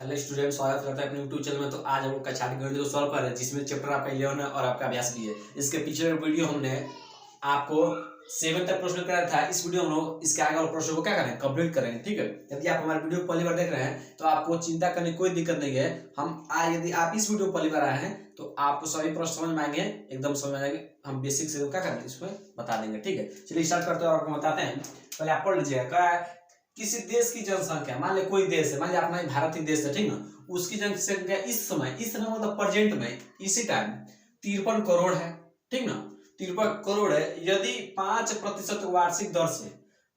Hello student, स्वागत करते हैं अपने यूट्यूब चैनल में। तो आज हम लोग कक्षा गणित को सॉल्व कर रहे हैं, जिसमें चैप्टर आपका 11 है और आपका अभ्यास भी है। इसके पिछले वीडियो हमने आपको 7 तक प्रश्न कराया था। इस वीडियो में हम लोग इसके आगे वाले प्रश्न को क्या करेंगे, कंप्लीट करेंगे। ठीक है, यदि आप हमारे वीडियो को पहली बार देख रहे हैं तो आपको चिंता करने की कोई दिक्कत नहीं है। हम आज यदि आप इस वीडियो को पहली बार आए हैं तो आपको सभी प्रश्न समझ में आएंगे, एकदम समझ में आएंगे। हम बेसिक से क्या करेंगे इसमें बता देंगे। ठीक है, चलिए स्टार्ट करते हैं और आपको बताते हैं। पहले आप पढ़ लीजिएगा। क्या किसी देश की जनसंख्या, मान लिया कोई देश है, मान लिया अपना भारत ही देश है, ठीक ना, उसकी जनसंख्या इस समय मतलब प्रेजेंट में इसी टाइम 53 करोड़ है। ठीक ना, 53 करोड़ है। यदि 5% वार्षिक दर से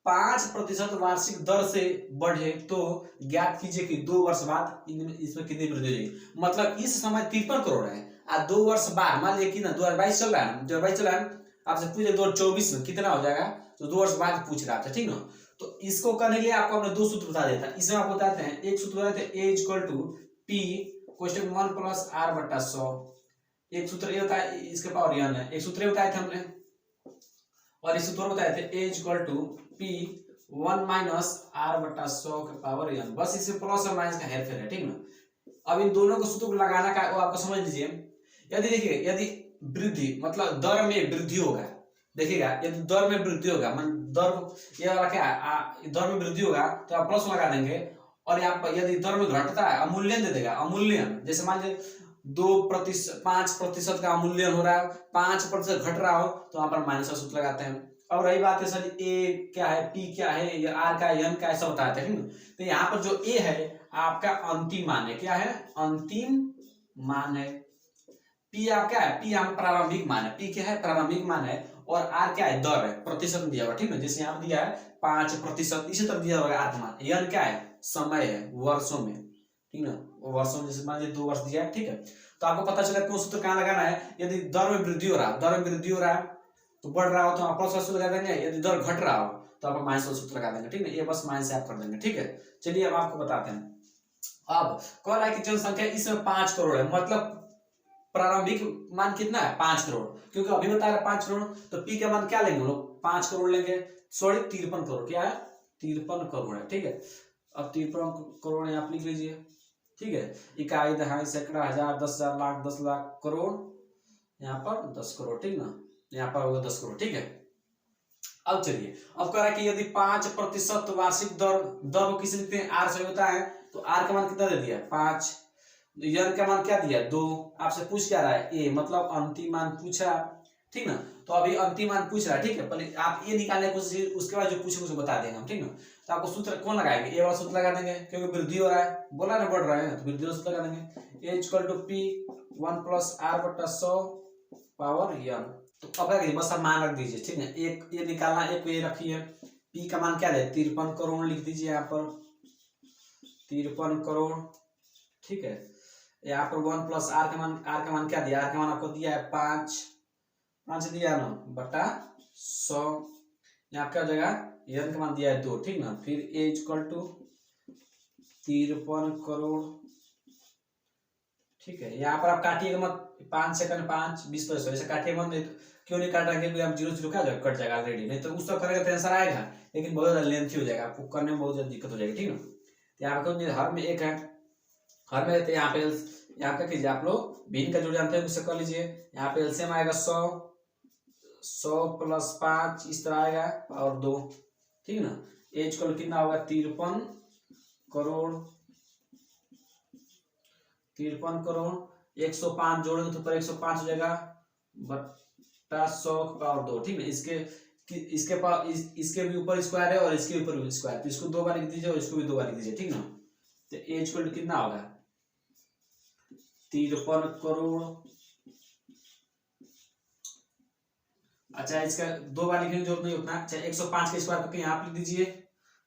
5% वार्षिक दर से बढ़े तो ज्ञात कीजिए कि 2 वर्ष बाद इसमें कितनी वृद्धि होगी। मतलब इस समय 53 करोड़ है और 2 वर्ष बाद, मान लिया कि ना 2022 चल रहा है, 2022 चल रहा है, आपसे पूछे 2024 में कितना हो जाएगा, तो 2 वर्ष बाद पूछ रहा था। ठीक ना, तो इसको करने के लिए आपको हमने 2 सूत्र बता देता। इसमें आपको बताते हैं, एक सूत्र बताते हैं A equal to P question 1 plus R बटा 100। एक सूत्र ये होता है, इसके पावर n है। एक सूत्र ये बताए थे हमने, और इस सूत्र बताए थे A equal to P 1 minus R बटा 100 के पावर n। बस इसमें प्लस और माइनस का हेरफेर है। ठीक ना, अब इन दोनों को सूत्र को लगाना का वो आपको समझ लीजिए। यदि देखिए, यदि वृद्धि मतलब दर में वृद्धि होगा, देखिएगा, यदि दर में वृद्धि होगा, मान दर ये वाला क्या है, दर में वृद्धि होगा तो आप प्लस लगा देंगे। और यहाँ पर यदि दर में घटता है, अमूल्यन दे देगा, अमूल्यन। जैसे मान लीजिए 5% का अमूल्यन हो रहा है, 5% घट रहा हो तो वहां पर माइनस का सूत्र लगाते हैं। अब रही बात है सर ए क्या है, पी क्या है, या आर का एन का, ऐसा बताते हैं। तो यहाँ पर जो ए है आपका अंतिम मान है। क्या है, अंतिम मान है। पी आप क्या है, पी हम प्रारंभिक मान है। पी क्या है, प्रारंभिक मान है। और आर क्या है, दर है, प्रतिशत दिया हुआ। ठीक है, जैसे यहाँ दिया है 5%, इसी तरह दिया होगा आर का मान। एन क्या है, समय है, वर्षों में। ठीक ना, वर्षों में, जैसे मान लीजिए 2 वर्ष दिया है। ठीक है, तो आपको पता चला कौन सूत्र कहाँ लगाना है। यदि दर में वृद्धि हो रहा है, दर में वृद्धि हो रहा है तो बढ़ रहा हो तो आप प्लस का सूत्र लगा देंगे। यदि दर घट रहा हो तो आप माइनस का सूत्र लगा देंगे। ठीक है, ये बस माइनस से आप कर देंगे। ठीक है, चलिए अब आपको बताते हैं। अब कह रहा है कि जनसंख्या इसमें 5 करोड़ है, मतलब प्रारंभिक मान कितना है, 5 करोड़। क्योंकि अभी बता रहा है 5 करोड़, तो पी का मान क्या लेंगे हम लोग, 5 करोड़ लेंगे। सॉरी 53 करोड़, क्या है, 53 करोड़ है। ठीक है, अब 53 करोड़ यहाँ लिख लीजिए। ठीक है, इकाई, दहाई, सैकड़ा, हजार, 10,000, लाख, 10 लाख, करोड़, यहाँ पर 10 करोड़। ठीक ना, यहाँ पर होगा 10 करोड़। ठीक है, अब चलिए, अब कह रहा है कि यदि 5% वार्षिक दर को किसी लिखते हैं, आर से होता है, तो आर का मान कितना दे दिया, 5। यन का मान क्या दिया, 2। आपसे पूछ क्या रहा है, ए, मतलब अंतिम मान पूछा। ठीक ना, तो अभी अंतिम मान पूछ रहा है। ठीक है, पहले आप ये निकालने की कोशिश, उसके बाद जो पूछे उसको बता देंगे हम। ठीक ना, तो आपको सूत्र कौन लगाएंगे, ए वाला सूत्र लगा देंगे, क्योंकि वृद्धि हो रहा है, बोला ना बढ़ रहा है, तो वृद्धि वाला सूत्र लगा देंगे। A equal to P 1 plus R बटा 100 पावर n। तो अब बस आप मान रख दीजिए। ठीक है, एक ये निकालना, एक ये रखिए। पी का मान क्या है, 53 करोड़ लिख दीजिए यहाँ पर, 53 करोड़। ठीक है, यहाँ पर 1 प्लस आर का मान क्या दिया, आर का मान आपको दिया है 5 दिया ना, बटा 100। यहाँ क्या हो जाएगा, एन का मान दिया है 2। ठीक ना, फिर ए इक्वल टू 53 करोड़। ठीक है, यहाँ पर आप काटिएगा मत, 5 सेकंड 5 20 पैसे ऐसे काटिए मत। नहीं तो क्यों नहीं काट रहे, क्योंकि आप 0 क्या कट जाएगा ऑलरेडी। नहीं तो उस तो करेगा तो आंसर आएगा, लेकिन बहुत ज्यादा लेंथी हो जाएगा, आपको करने में बहुत ज्यादा दिक्कत हो जाएगी। ठीक ना, यहाँ पर हर में एक है, हर में, तो यहाँ पे यहाँ क्या कीजिए आप लोग, भिन्न का जो जानते हैं उससे कर लीजिए। यहाँ पे एलसीएम आएगा 100 प्लस 5, इस तरह आएगा, और 2। ठीक ना, एज कल कितना होगा, 53 करोड़। 53 करोड़ 105 जोड़ेंगे तो पर 105 हो जाएगा, बटा 100 पावर 2। ठीक है, इसके पास इसके भी ऊपर स्क्वायर है और इसके ऊपर भी स्क्वायर, तो इसको 2 बार लिख दीजिए और इसको भी 2 बार लिख दीजिए। ठीक ना, तो एज कल कितना होगा, 53 करोड़। अच्छा, इसका 2 बार लिखने की जरूरत नहीं उतना। अच्छा, 105 के स्क्वायर करके यहाँ पर लिख दीजिए।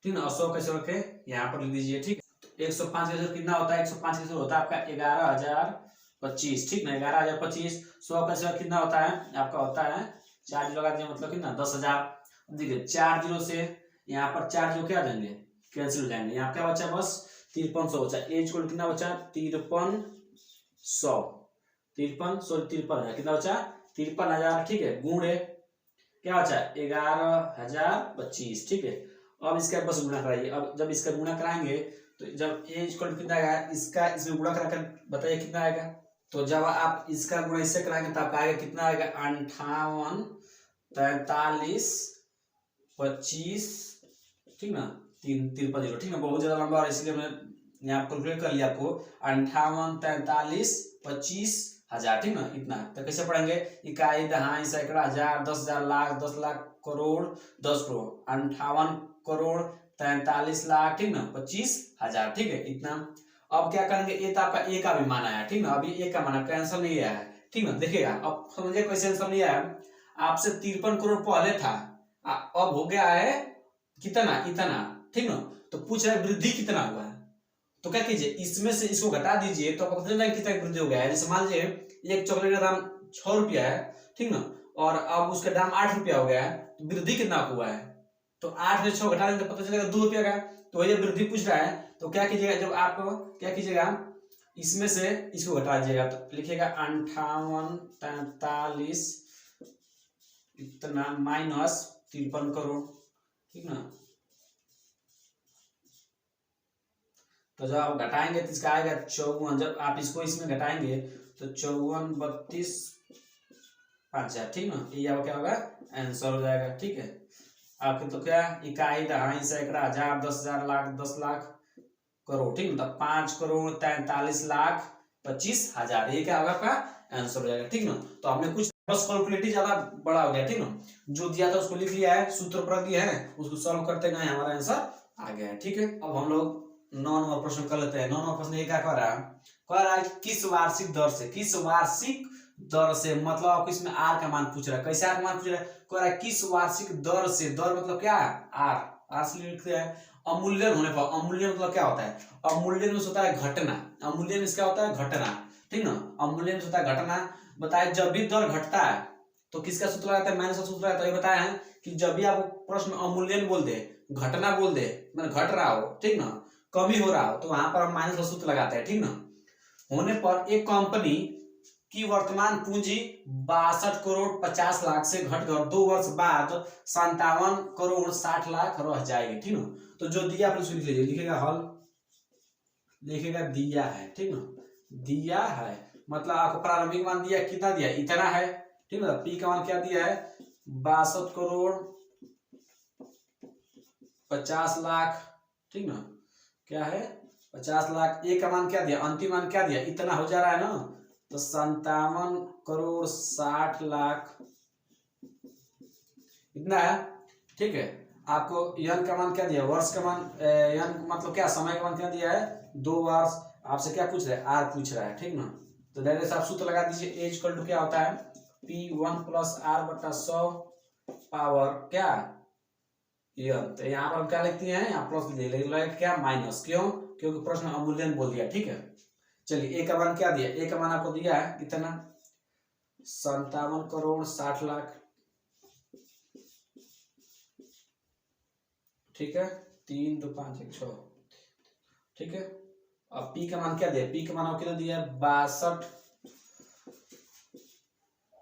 ठीक ना, और 100 कैसे रखे यहाँ पर लिख दीजिए। ठीक, तो 105 का कितना होता है, 105 का होता है आपका 11,025। ठीक ना, 11,025। 100 का स्क्वायर कितना होता है आपका, होता है 4 जीरो लगा दीजिए, मतलब कितना, 10,000। देखिए 4 जीरो से यहाँ पर 4 जीरो क्या जाएंगे, कैंसिल हो जाएंगे। यहाँ क्या बचा, बस 5300 बचा। एज को कितना बचा, 5300, 53 कितना बचा, 53,000। ठीक है, गुणे क्या बचा, 11,025। ठीक है, अब इसका बस गुणा कराइए। अब जब इसका गुणा कराएंगे तो जब ए इक्वल टू कितना आएगा, इसका इसमें गुणा कराकर बताइए कितना आएगा। तो जब आप इसका गुणा इससे कराएंगे तो आपका आएगा कितना आएगा, 58, 43, 25, ठीक ना, 353, ठीक ना, बहुत ज्यादा लंबा है इसलिए मैं यहाँ कैलकुलेट कर लिया आपको। 58, 43, 25,000, ठीक ना, इतना। तो कैसे पढ़ेंगे, इकाई, दहाई, सैकड़ा, हजार, 10,000, लाख, 10 लाख, करोड़, 10 करोड़, 58 करोड़, 43 लाख, ठीक ना, 25,000, ठीक है, इतना। अब क्या करेंगे, ये तो आपका ए का भी मान आया, ठीक ना, अभी ए का मान आपका आंसर नहीं आया है, ठीक ना। देखिएगा अब समझिए कैसे आंसर नहीं आया, आपसे 53 करोड़ पहले था, अब हो गया है कितना, इतना, ठीक ना। तो पूछ रहा है वृद्धि कितना हुआ है, तो क्या कीजिए, इसमें से इसको घटा दीजिए तो आपको पता चलेगा कितना वृद्धि हो गया है। जैसे मान लीजिए एक चॉकलेट का दाम 6 रुपया है, ठीक ना, और अब उसका दाम 8 रुपया हो गया है, तो वृद्धि कितना हुआ है, तो 8 से 6 घटा देंगे तो पता चलेगा 2 रुपया का। तो ये वृद्धि पूछ रहा है, तो क्या कीजिएगा, जब आप क्या कीजिएगा, इसमें से इसको घटा दीजिएगा, तो लिखिएगा 58, 43 इतना माइनस 53 करोड़, ठीक ना। तो जब आप घटाएंगे तो इसका आएगा 54, जब आप इसको इसमें घटाएंगे तो 54, 32, 5,000, ठीक ना, ये आपका क्या होगा, आंसर हो जाएगा, ठीक है। आपके तो क्या, इकाई, दहाई, सैकड़ा, हजार, 10,000, लाख, 10 लाख, करोड़, ठीक ना, तो 5 करोड़ 43 लाख 25,000, ये क्या होगा आपका आंसर हो जाएगा, ठीक ना। तो हमने कुछ बस कैलकुलेटिव ज्यादा बड़ा हो गया, ठीक ना, जो दिया था उसको लिख लिया है, सूत्र प्रयोग दिया है, उसको सॉल्व करते गए हमारा आंसर आ गया है, ठीक है। अब हम लोग 9 नंबर प्रश्न कर लेते हैं। 9 नंबर प्रश्न ये क्या कह रहा है किस वार्षिक दर से, किस वार्षिक दर से, मतलब आपको इसमें आर का मान पूछ रहा है, कैसे आर का मान पूछ रहा है, कह रहा है किस वार्षिक दर से, दर मतलब क्या, आर से लिखते हैं, अमूल्यन होने पर, अमूल्यन मतलब क्या होता है, अमूल्यन में होता है घटना, अमूल्यन में क्या होता है, घटना, ठीक ना, अमूल्यन में होता है घटना। बताए जब भी दर घटता है तो किसका सूत्र लगाता है, माइनस का सूत्र लगाता है। ये बताया है कि जब भी आप प्रश्न अमूल्यन बोल दे, घटना बोल दे, मतलब घट रहा हो, ठीक ना, कमी हो रहा हो, तो वहां पर हम माइनस का सूत्र लगाते हैं, ठीक ना। होने पर एक कंपनी की वर्तमान पूंजी 62 करोड़ 50 लाख से घटकर 2 वर्ष बाद 57 करोड़ 60 लाख रह जाएगी, ठीक ना। तो जो दिया आप लिख लीजिए, लिखेगा हल, लिखेगा दिया है, ठीक ना, दिया है मतलब आपको प्रारंभिक मान दिया, कितना दिया, इतना है, ठीक ना। पी का मान क्या दिया है, 62 करोड़ 50 लाख, ठीक ना, क्या है 50 लाख। ए का मान क्या दिया, अंतिम मान क्या दिया, इतना हो जा रहा है ना, तो 57 करोड़ 60 लाख इतना है, ठीक है। आपको यन का मान क्या दिया, वर्ष का मान, यन मतलब क्या, समय का मान क्या दिया है, 2 वर्ष। आपसे क्या पूछ रहा है, आर पूछ रहा है, ठीक ना। तो डायरेक्ट आप सूत्र लगा दीजिए, ए इक्वल टू क्या होता है, P1 प्लस आर बटा 100 पावर क्या, यन। तो यहाँ पर हम क्या लिखते हैं, यहाँ प्लस ले क्या, माइनस, क्यों, क्योंकि प्रश्न अमूल्यन बोल दिया, ठीक है। चलिए ए का मान क्या दिया, ए का मान आपको दिया है कितना, 57 करोड़ 60 लाख, ठीक है, 3 2 5 1 6, ठीक है। अब पी का मान क्या दिया, पी का मान आपको कितना दिया है, 62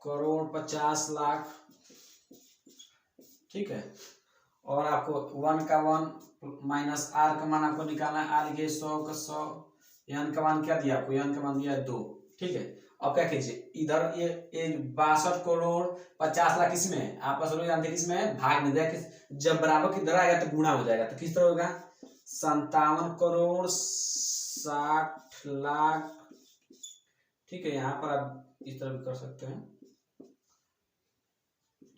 करोड़ 50 लाख, ठीक है। और आपको 1 का 1 माइनस आर का मान आपको निकालना है, आर के 100 का 100, यन का मान क्या दिया आपको, यन का मान दिया है 2, ठीक है। अब क्या कीजिए, इधर ये 62 करोड़ 50 लाख इसमें आपका सभी जानते हैं किसमें, भाग में दिया, जब बराबर की तरह आएगा तो गुणा हो जाएगा, तो किस तरह होगा, 57 करोड़ 60 लाख, ठीक है। यहाँ पर आप इस तरह भी कर सकते हैं,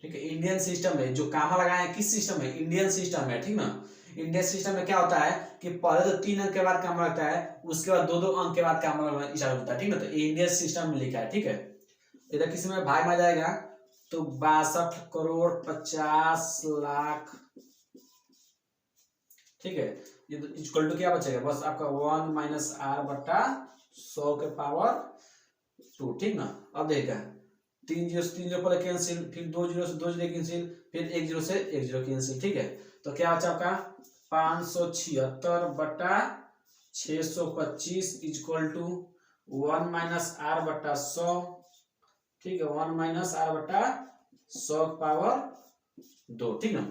ठीक है। इंडियन सिस्टम है, जो कामा लगाए हैं किस सिस्टम है, इंडियन सिस्टम है, ठीक ना। इंडियन सिस्टम में क्या होता है कि पहले तो 3 अंक के बाद कामा लगता है, उसके बाद 2 अंक के बाद कामा लगना इशारा होता है, ठीक ना। तो इंडियन सिस्टम में लिखा है, ठीक है। इधर किस में भाग में जाएगा, तो 62 करोड़ 50 लाख, ठीक है। ये तो इक्वल टू क्या बचेगा, बस आपका 1 माइनस आर बटा 100 के पावर 2, ठीक ना। अब देखा 3 0 से 3 0 पर कैंसिल, फिर 2 0 से 2 0 कैंसिल, फिर 1 0 से 1 0 कैंसिल, ठीक है। तो क्या बचा आपका 576 बटा 625 इक्वल टू 1 माइनस आर बटा 100, ठीक है, 1 माइनस आर बटा 100 पावर 2, ठीक ना।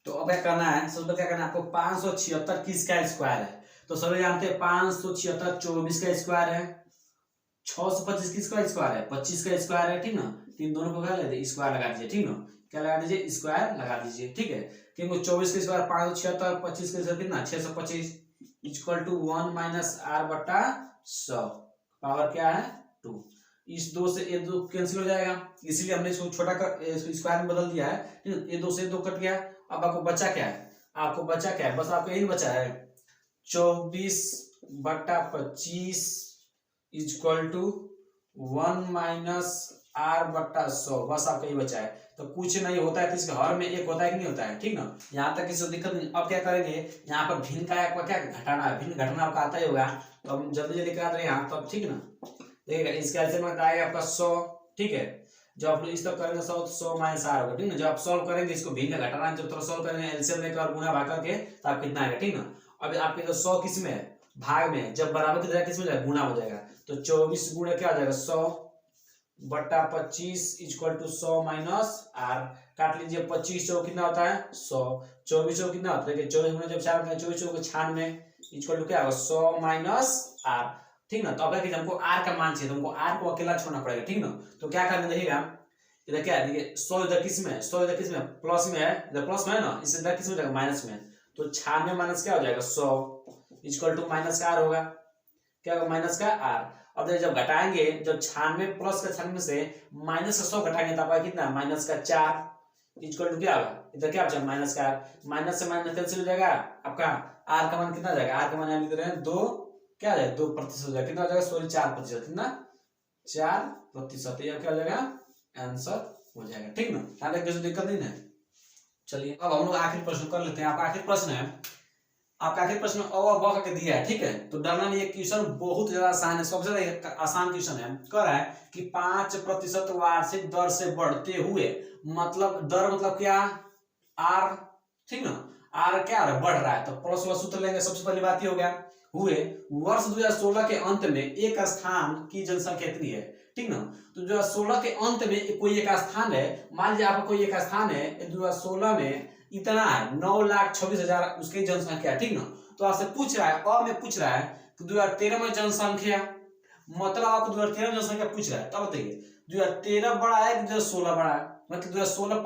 तो अब क्या करना है, सबसे क्या करना है आपको, 576 किसका स्क्वायर है, तो सभी जानते हैं 576 24 का स्क्वायर है, 625 किसका स्क्वायर है, 25 का स्क्वायर है, ठीक ना। तीन दोनों को क्या लेते स्क्वायर लगा दीजिए, ठीक ना। क्या लगा दीजिए, स्क्वायर लगा दीजिए, ठीक है। क्योंकि 24 का स्क्वायर 576, 25 का स्क्वायर कितना 625 इक्वल टू 1 माइनस आर बटा 100 पावर क्या है 2। इस दो से ये दो कैंसिल हो जाएगा, इसीलिए हमने इसको छोटा कर स्क्वायर में बदल दिया है, ठीक है। ये दो से दो कट गया। अब आपको बचा क्या है, आपको बचा क्या है, बस आपको यही बचा है 24 बटा 25 इक्वल टू 1 माइनस आर बटा 100, बस आपका ये बचा है। तो कुछ नहीं होता है तो इसके हर में एक होता है कि नहीं होता है, ठीक ना। यहाँ तक किसी को दिक्कत नहीं। अब क्या करेंगे, यहाँ पर भिन्न का आपका क्या घटाना है, भिन्न घटाना आपका आता ही होगा, तो हम जल्दी जल्दी करा देंगे यहाँ तब, ठीक ना। देखिएगा इसका ऐसे में आएगा आपका 100, ठीक है। जब आप इस तक करेंगे 100 तो 100 माइनस आर होगा, ठीक ना। जब आप सॉल्व करेंगे इसको भिन्न का घटाना, जब थोड़ा सॉल्व करेंगे एलसीएम लेकर और गुणा भाग करके तो आप कितना आएगा, ठीक ना। अब आपके जो 100 किस में है, भाग में, जब बराबर की जगह किस में जाएगा, गुणा हो जाएगा। तो 24 गुणा क्या हो जाएगा 100 बटा 25 इक्वल टू 100 माइनस आर। काट लीजिए 25 चौक कितना होता है 100, 24 चौक कितना होता है 24 गुना जब 4 24 चौक 96 इक्वल टू क्या होगा 100 माइनस आर, ठीक ना। तो अब क्या हमको आर का मान चाहिए, तो हमको आर को अकेला छोड़ना पड़ेगा, ठीक ना। तो क्या करना देखिएगा, इधर क्या है देखिए 100 इधर किस में है, 100 इधर किस में प्लस में है, इधर प्लस में है ना, इस इधर किस में जाएगा माइनस में। तो 96 माइनस क्या हो जाएगा 100 इक्वल टू माइनस का आर होगा, क्या होगा माइनस का आर। अब जब घटाएंगे, जब 96 प्लस का 96 से माइनस का 100 घटाएंगे तो आपका कितना माइनस का 4 इक्वल टू क्या होगा, इधर क्या बचा माइनस का आर, माइनस से माइनस कैंसिल हो जाएगा, आपका आर का मान कितना जाएगा, आर का मान यहाँ लिख रहे हैं 2 क्या जाएगा 2% हो जाएगा, कितना हो जाएगा सॉरी 4%, कितना 4%, ये क्या हो जाएगा आंसर हो जाएगा, ठीक ना। यहाँ तक किसी दिक्कत नहीं है। चलिए अब हम लोग आखिरी प्रश्न कर लेते हैं। आपका आखिरी प्रश्न है, आपका आखिरी प्रश्न और ब करके दिया है, ठीक है। तो डरना नहीं, ये क्वेश्चन बहुत ज्यादा आसान है, सबसे ज्यादा आसान क्वेश्चन है। कह रहा है कि 5% वार्षिक दर से बढ़ते हुए, मतलब दर मतलब क्या आर, ठीक ना। आर क्या है बढ़ रहा है, तो प्लस वाला सूत्र लेंगे। सबसे पहली बात ये हो गया, हुए वर्ष 2016 के अंत में एक स्थान की जनसंख्या कितनी है, ठीक ना। तो 2016 के अंत में कोई एक स्थान है, मान लीजिए आपका कोई एक स्थान है 2016 में इतना है 9,26,000 उसकी जनसंख्या, ठीक ना। तो आपसे पूछ रहा है, और में पूछ रहा है कि 2013 में जनसंख्या, मतलब आपको 2013 में जनसंख्या पूछ रहा है, तब बताइए 2013 बड़ा है कि 2016 बड़ा है, मतलब 2016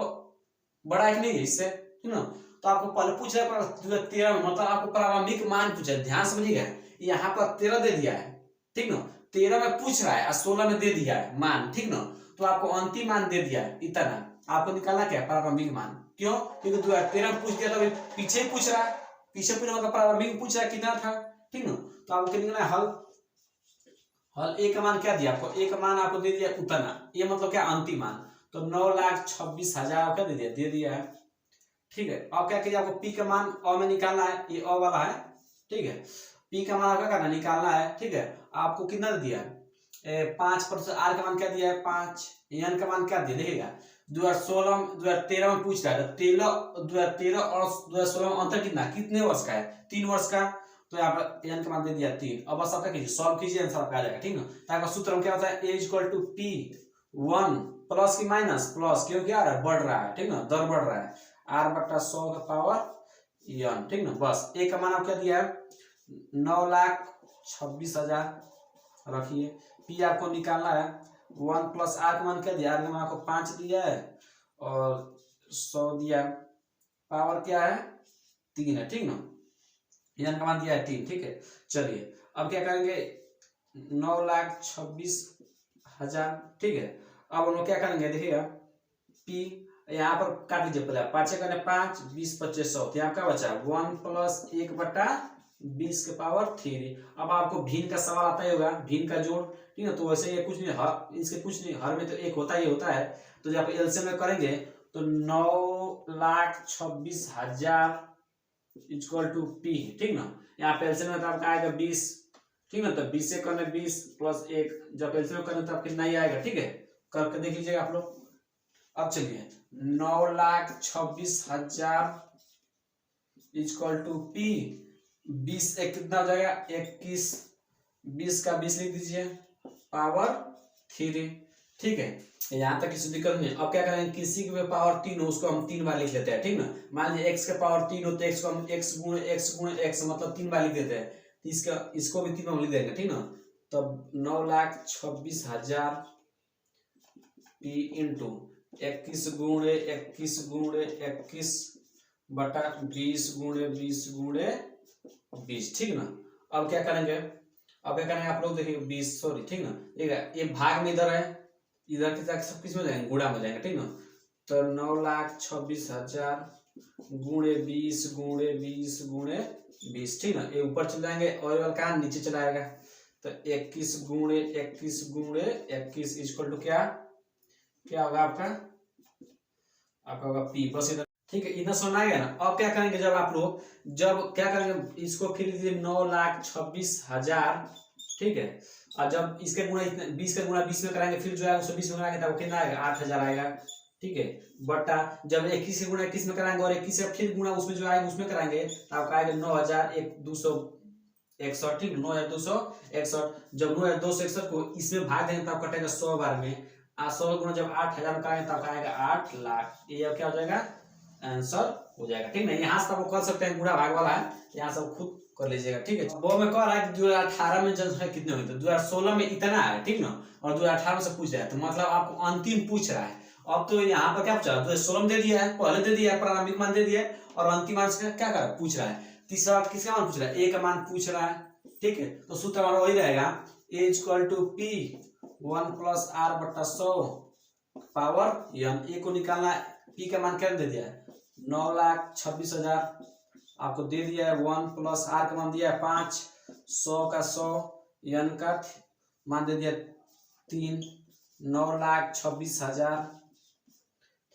बड़ा है कि नहीं है इससे, ठीक ना। तो आपको पहले पूछ रहा है 2013 में, मतलब आपको प्रारंभिक मान पूछा है, ध्यान समझिएगा। यहाँ पर 13 दे दिया है, ठीक ना, 13 में पूछ रहा है और 16 में दे दिया है मान, ठीक ना। तो आपको अंतिम मान दे दिया है इतना, आपको निकालना क्या प्रारंभिक मान। क्यों, क्योंकि 2013 पूछ दिया तो पीछे पूछ रहा है, पीछे पूछा मतलब प्रारंभिक पूछ रहा है कितना था, ठीक ना। तो आपको निकालना है हल ए का मान क्या दिया आपको, ए का मान आपको दे दिया उतना, ये मतलब क्या अंतिम मान। तो 9,26,000 का दे दिया है, ठीक है। अब क्या कीजिए, आपको पी का मान अ में निकालना है, ये अ वाला है, ठीक है। पी का मान आपका करना निकालना है, ठीक है। आपको कितना दिया है 5%, आर का मान क्या दिया है 5, एन का मान क्या दिया देखिएगा 2013 में पूछ रहा है, 2013 और 2016 में अंतर कितना, कितने वर्ष का है 3 वर्ष का। तो यहाँ पर एन का मान दे दिया 3। अब बस आप क्या कीजिए सॉल्व कीजिए, आंसर आपका आ जाएगा, ठीक ना। तो आपका सूत्र क्या होता है ए इक्वल टू पी 1 प्लस की माइनस प्लस, क्यों क्या बढ़ रहा है, ठीक ना, दर बढ़ रहा है, आर बटा 100 का पावर एन, ठीक ना। बस ए का मान आप क्या दिया है 9,26,000 रखिए। पी आपको निकालना है 1 प्लस आर का मान क्या दिया, आर का मान आपको 5 दिया है और 100 दिया, पावर क्या है 3 है, ठीक ना। एन का मान दिया है 3, ठीक है। चलिए अब क्या करेंगे 9,26,000, ठीक है। अब हम लोग क्या करेंगे देखिएगा, पी यहाँ पर काट लीजिए, पहले 5 करने 5 20 25 100, यहाँ क्या बचा 1 प्लस 1 बटा 20 के पावर 3। अब आपको भिन्न का सवाल आता ही होगा, भिन्न का जोड़, ठीक है। तो वैसे ये कुछ नहीं, हर इसके कुछ नहीं, हर में तो एक होता ही होता है। तो जब आप एलसीएम में करेंगे तो 9,26,000 इक्वल टू पी, ठीक ना। यहाँ पे एलसीएम में तो आपका आएगा 20, ठीक ना। तो 20 से करने 20 प्लस 1, जब एलसीएम में करने तो आप कितना ही आएगा, ठीक है। करके देख लीजिएगा आप लोग। अब चलिए 9,26,000 इक्वल टू पी 20 एक कितना हो जाएगा 21, 20 का 20 लिख दीजिए पावर 3, ठीक है। यहाँ तक किसी दिक्कत नहीं। अब क्या करेंगे, किसी के पावर 3 हो उसको हम 3 बार लिख लेते हैं, ठीक ना। मान लीजिए x के पावर 3 हो तो x को हम x गुणे x मतलब 3 बार लिख देते हैं, तो इसको भी 3 में लिख देंगे, ठीक ना। तब 9,26,000 पी इंटू 21 गुणे 21 गुणे 21 बटा 20 गुणे 20 गुणे 20, ठीक ना। अब क्या करेंगे आप लोग देखिए 20 सॉरी, ठीक ना। ये भाग में इधर है, इधर के सब किस में जाएंगे, गुणा में जाएंगे, ठीक ना। तो 9,26,000 गुणे 20 गुणे 20 गुणे 20, ठीक ना। ये ऊपर चले जाएंगे और वाला का नीचे चला आएगा। तो 21 गुणे 21 गुणे 21 इक्वल टू क्या होगा आपका होगा पी बस इधर, ठीक है। इतना समझ आ गया ना। अब क्या करेंगे जब क्या करेंगे इसको फिर 9,26,000, ठीक है। और जब इसके गुणा 20 का गुणा 20 में कराएंगे, फिर जो है उसको 20 में कराएंगे तब कितना आएगा 8,000 आएगा, ठीक है। बटा जब 21 से गुणा 21 में कराएंगे और 21 से फिर गुणा उसमें जो आएगा उसमें कराएंगे तो आपका आएगा 9,261, ठीक, 9,261। जब 9,261 को इसमें भाग देंगे तब कटेगा 100 बार में, 100 गुणा जब 8,000 में कराएंगे तब आएगा 8 लाख। ये क्या हो जाएगा, आंसर हो जाएगा, ठीक ना। यहाँ से आप कर सकते हैं, गुणा भाग वाला है, यहाँ सब खुद कर लीजिएगा, ठीक है। वो में कह रहा है कि 2018 में जनसंख्या कितने हुई, तो 2016 में इतना है, ठीक ना, और 2018 में से पूछ रहा है, तो मतलब आपको अंतिम पूछ रहा है। अब तो यहाँ पर क्या पूछा, 2016 में दे दिया है, पहले दे दिया है, प्रारंभिक मान दे दिया है, और अंतिम मान से क्या कर पूछ रहा है। तीसरा किसका मान पूछ रहा है, ए का मान पूछ रहा है, ठीक है। तो सूत्र हमारा वही रहेगा, A equal to P 1 + r/100 power n। A को निकालना, पी का मान क्या दे दिया है 9,26,000 आपको दे दिया है, 1 + r का मान दिया है 5, 100 का 100, n का मान दे दिया 3, 9,26,000,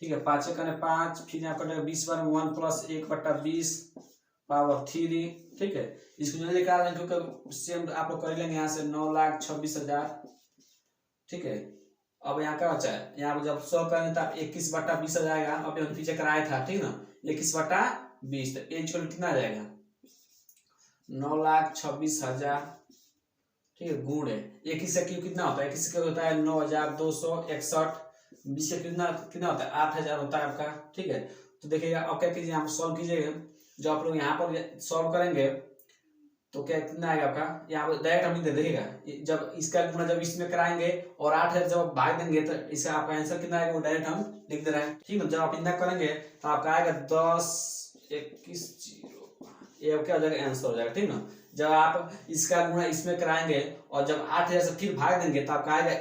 ठीक है। 5 का 5, फिर यहाँ कटेगा 20 बार 1 + 1/20 पावर 3, ठीक है। इसको जो निकाल लेंगे क्योंकि सेम आप लोग कर लेंगे यहाँ से 9,26,000, ठीक है। अब यहाँ क्या बचा है, यहाँ जब 100 करेंगे तब 21/20 आ जाएगा। अब हम पीछे कराया था, ठीक ना, 21/20, तो एज कितना आ जाएगा 9,26,000, ठीक है, गुणे 21 से क्यों कितना होता है, 21 से होता है 9,261, 20 से कितना होता है 8,000 होता है आपका, ठीक है। तो देखिएगा अब क्या कीजिए, यहाँ सॉल्व कीजिएगा। जो आप लोग यहाँ पर सॉल्व करेंगे तो क्या कितना आएगा आपका, यहाँ पर डायरेक्ट हम देखिएगा, जब इसका गुणा जब इसमें कराएंगे और 8,000 जब भाग देंगे तो इसका आपका आंसर कितना आएगा वो डायरेक्ट हम लिख दे रहे हैं, ठीक है। जब आप इतना करेंगे तो आपका आएगा 10, 21, 0, ये क्या हो जाएगा आंसर हो जाएगा, ठीक ना। जब आप इसका गुणा इसमें कराएंगे और जब 8,000 से फिर भाग देंगे तो आपका आएगा,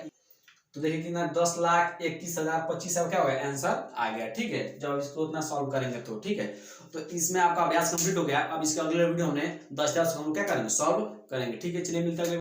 तो देखिए कितना 10,21,025 क्या होगा आंसर आ गया, ठीक है। जब इसको उतना सॉल्व करेंगे तो, ठीक है। तो इसमें आपका अभ्यास कंप्लीट हो गया। अब इसके अगले वीडियो में 10,000 हम क्या करेंगे, सॉल्व करेंगे, ठीक है। चलिए मिलता है।